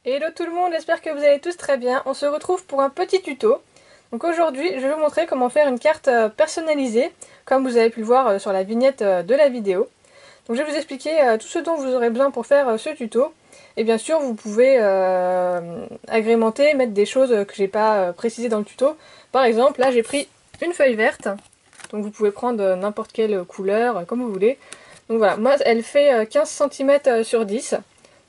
Hello tout le monde, j'espère que vous allez tous très bien. On se retrouve pour un petit tuto. Donc aujourd'hui, je vais vous montrer comment faire une carte personnalisée, comme vous avez pu le voir sur la vignette de la vidéo. Donc je vais vous expliquer tout ce dont vous aurez besoin pour faire ce tuto. Et bien sûr, vous pouvez agrémenter, mettre des choses que j'ai pas précisées dans le tuto. Par exemple, là j'ai pris une feuille verte. Donc vous pouvez prendre n'importe quelle couleur, comme vous voulez. Donc voilà, moi elle fait 15 cm sur 10.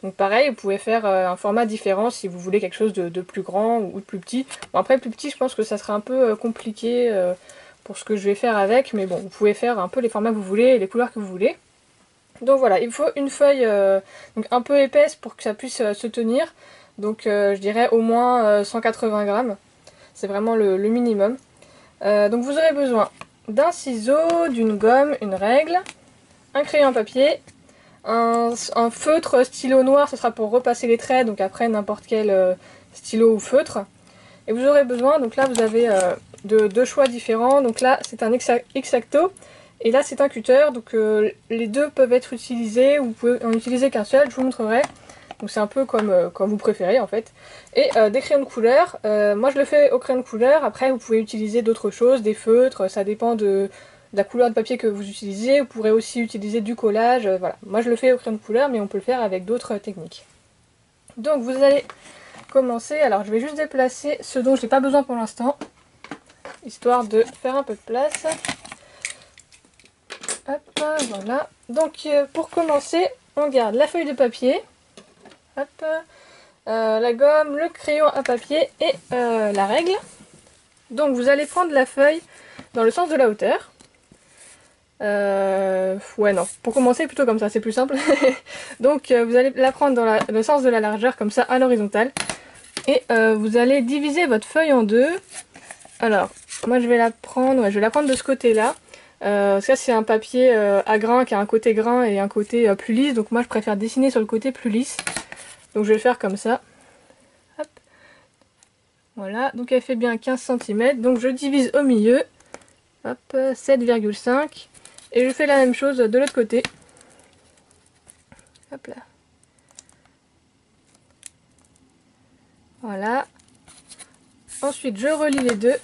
Donc pareil, vous pouvez faire un format différent si vous voulez quelque chose de plus grand ou de plus petit. Bon après plus petit je pense que ça sera un peu compliqué pour ce que je vais faire avec, mais bon vous pouvez faire un peu les formats que vous voulez et les couleurs que vous voulez. Donc voilà, il faut une feuille donc un peu épaisse pour que ça puisse se tenir. Donc je dirais au moins 180 grammes. C'est vraiment le minimum. Donc vous aurez besoin d'un ciseau, d'une gomme, une règle, un crayon à papier, un feutre stylo noir, ce sera pour repasser les traits, donc après n'importe quel stylo ou feutre. Et vous aurez besoin, donc là vous avez deux choix différents, donc là c'est un X-Acto et là c'est un cutter, donc les deux peuvent être utilisés, ou vous pouvez en utiliser qu'un seul, je vous montrerai. Donc c'est un peu comme vous préférez en fait. Et des crayons de couleur, moi je le fais au crayon de couleur, après vous pouvez utiliser d'autres choses, des feutres, ça dépend de la couleur de papier que vous utilisez. Vous pourrez aussi utiliser du collage, voilà. Moi je le fais au crayon de couleur, mais on peut le faire avec d'autres techniques. Donc vous allez commencer, alors je vais juste déplacer ce dont je n'ai pas besoin pour l'instant, histoire de faire un peu de place. Hop, voilà. Donc pour commencer, on garde la feuille de papier, hop, la gomme, le crayon à papier et la règle. Donc vous allez prendre la feuille dans le sens de la hauteur. Ouais non, pour commencer plutôt comme ça, c'est plus simple. Donc vous allez la prendre dans le sens de la largeur, comme ça à l'horizontale. Et vous allez diviser votre feuille en deux. Alors, moi je vais la prendre, ouais, je vais la prendre de ce côté-là. Ça c'est un papier à grains qui a un côté grain et un côté plus lisse. Donc moi je préfère dessiner sur le côté plus lisse. Donc je vais le faire comme ça. Hop. Voilà, donc elle fait bien 15 cm. Donc je divise au milieu. Hop, 7,5. Et je fais la même chose de l'autre côté. Hop là. Voilà. Ensuite, je relie les deux.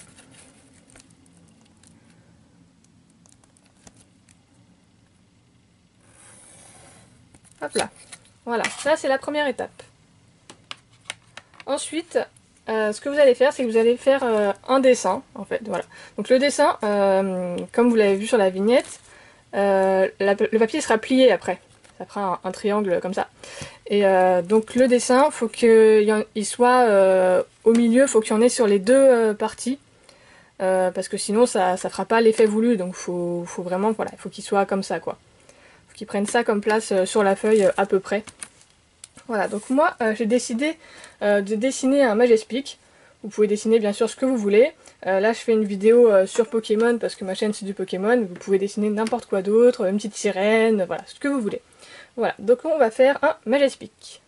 Hop là. Voilà, ça c'est la première étape. Ensuite, ce que vous allez faire, c'est que vous allez faire un dessin, en fait. Voilà. Donc le dessin, comme vous l'avez vu sur la vignette, le papier sera plié après. Ça fera un triangle comme ça. Et donc le dessin, faut qu'il soit au milieu, faut qu'il y en ait sur les deux parties. Parce que sinon ça fera pas l'effet voulu, donc faut vraiment, voilà, il faut qu'il soit comme ça quoi. Faut qu'il prenne ça comme place sur la feuille à peu près. Voilà, donc moi j'ai décidé de dessiner un Majespic. Vous pouvez dessiner bien sûr ce que vous voulez. Là je fais une vidéo sur Pokémon parce que ma chaîne c'est du Pokémon. Vous pouvez dessiner n'importe quoi d'autre, une petite sirène, voilà, ce que vous voulez. Voilà, donc on va faire un Majespic.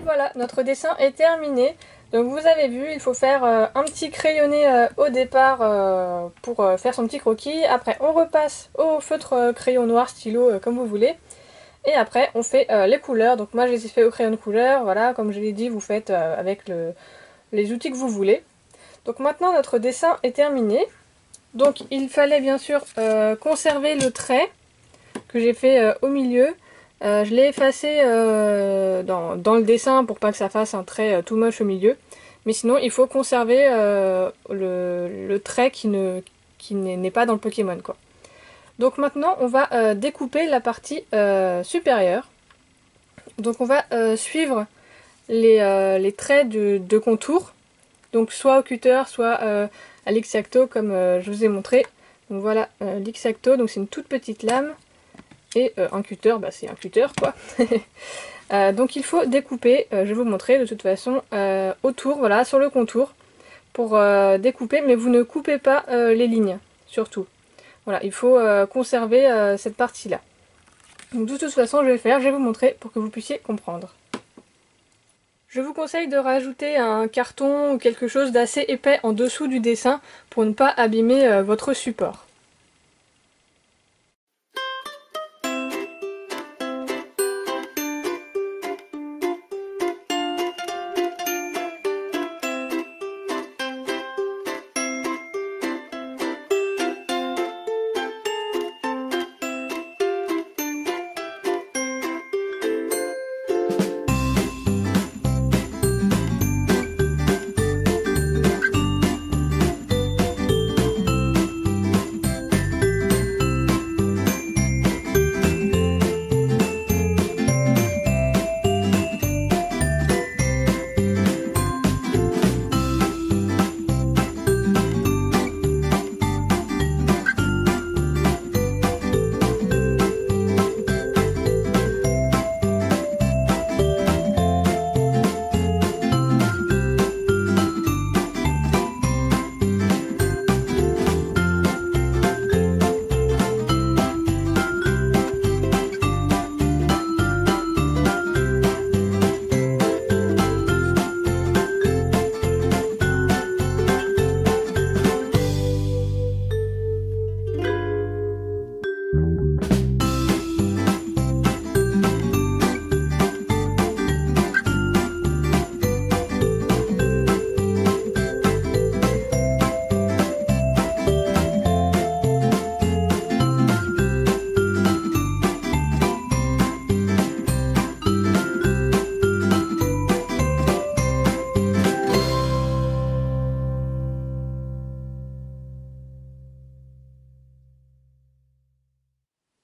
voilà, notre dessin est terminé. Donc vous avez vu, il faut faire un petit crayonné au départ pour faire son petit croquis. Après on repasse au feutre crayon noir, stylo, comme vous voulez. Et après on fait les couleurs. Donc moi je les ai fait au crayon de couleur, voilà, comme je l'ai dit, vous faites avec les outils que vous voulez. Donc maintenant notre dessin est terminé. Donc il fallait bien sûr conserver le trait que j'ai fait au milieu. Je l'ai effacé dans le dessin pour pas que ça fasse un trait tout moche au milieu. Mais sinon, il faut conserver le trait qui n'est pas dans le Pokémon, quoi. Donc maintenant, on va découper la partie supérieure. Donc on va suivre les traits de contour. Donc soit au cutter, soit à l'X-Acto comme je vous ai montré. Donc voilà l'X-Acto, donc c'est une toute petite lame. Et un cutter, bah c'est un cutter quoi. Donc il faut découper, je vais vous montrer de toute façon, autour, voilà, sur le contour, pour découper, mais vous ne coupez pas les lignes, surtout. Voilà, il faut conserver cette partie-là. Donc de toute façon, je vais vous montrer pour que vous puissiez comprendre. Je vous conseille de rajouter un carton ou quelque chose d'assez épais en dessous du dessin pour ne pas abîmer votre support.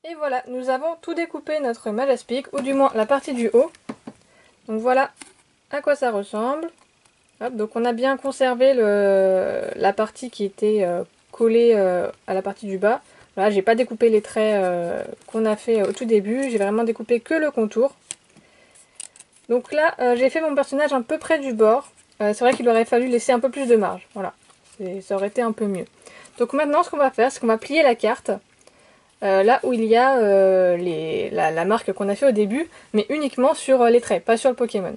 Et voilà, nous avons tout découpé notre Majaspic, ou du moins la partie du haut. Donc voilà à quoi ça ressemble. Hop, donc on a bien conservé la partie qui était collée à la partie du bas. Voilà, j'ai pas découpé les traits qu'on a fait au tout début, j'ai vraiment découpé que le contour. Donc là, j'ai fait mon personnage un peu près du bord. C'est vrai qu'il aurait fallu laisser un peu plus de marge. Voilà, ça aurait été un peu mieux. Donc maintenant, ce qu'on va faire, c'est qu'on va plier la carte. Là où il y a la marque qu'on a fait au début, mais uniquement sur les traits, pas sur le Pokémon.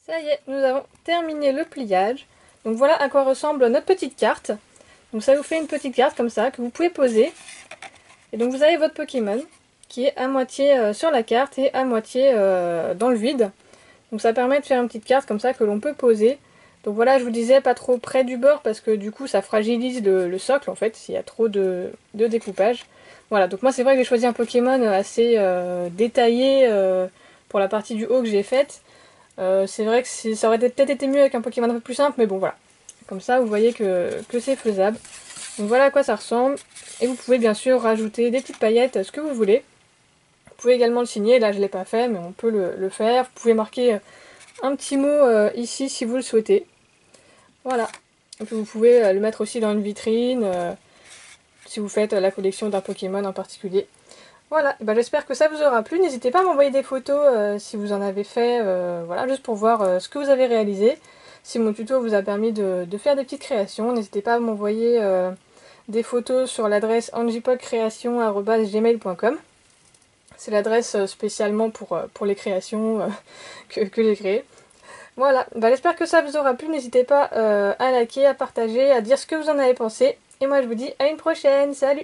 Ça y est, nous avons terminé le pliage. Donc voilà à quoi ressemble notre petite carte. Donc ça vous fait une petite carte comme ça que vous pouvez poser. Et donc vous avez votre Pokémon qui est à moitié sur la carte et à moitié dans le vide. Donc ça permet de faire une petite carte comme ça que l'on peut poser. Donc voilà, je vous disais pas trop près du bord parce que du coup ça fragilise le socle en fait s'il y a trop de découpage. Voilà, donc moi c'est vrai que j'ai choisi un Pokémon assez détaillé pour la partie du haut que j'ai faite. C'est vrai que ça aurait peut-être été mieux avec un Pokémon un peu plus simple, mais bon voilà. Comme ça vous voyez que c'est faisable. Donc voilà à quoi ça ressemble. Et vous pouvez bien sûr rajouter des petites paillettes, ce que vous voulez. Vous pouvez également le signer, là je ne l'ai pas fait, mais on peut le faire. Vous pouvez marquer un petit mot ici si vous le souhaitez. Voilà. Et puis vous pouvez le mettre aussi dans une vitrine, si vous faites la collection d'un Pokémon en particulier. Voilà, j'espère que ça vous aura plu. N'hésitez pas à m'envoyer des photos si vous en avez fait, voilà, juste pour voir ce que vous avez réalisé. Si mon tuto vous a permis de faire des petites créations, n'hésitez pas à m'envoyer des photos sur l'adresse angipodcreation@gmail.com. C'est l'adresse spécialement pour les créations que j'ai créées. Voilà, j'espère que ça vous aura plu. N'hésitez pas à liker, à partager, à dire ce que vous en avez pensé. Et moi je vous dis à une prochaine, salut!